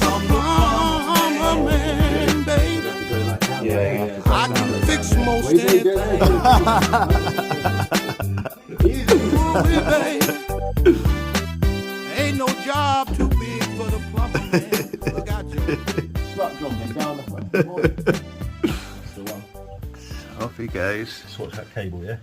I'm the plumber man, baby. Yeah. I can fix most anything. Ooh, baby. Ain't no job too big for the plumber man. Look out, you. Slap John then down the front. That's the one. Off he goes. Swatch that cable, yeah?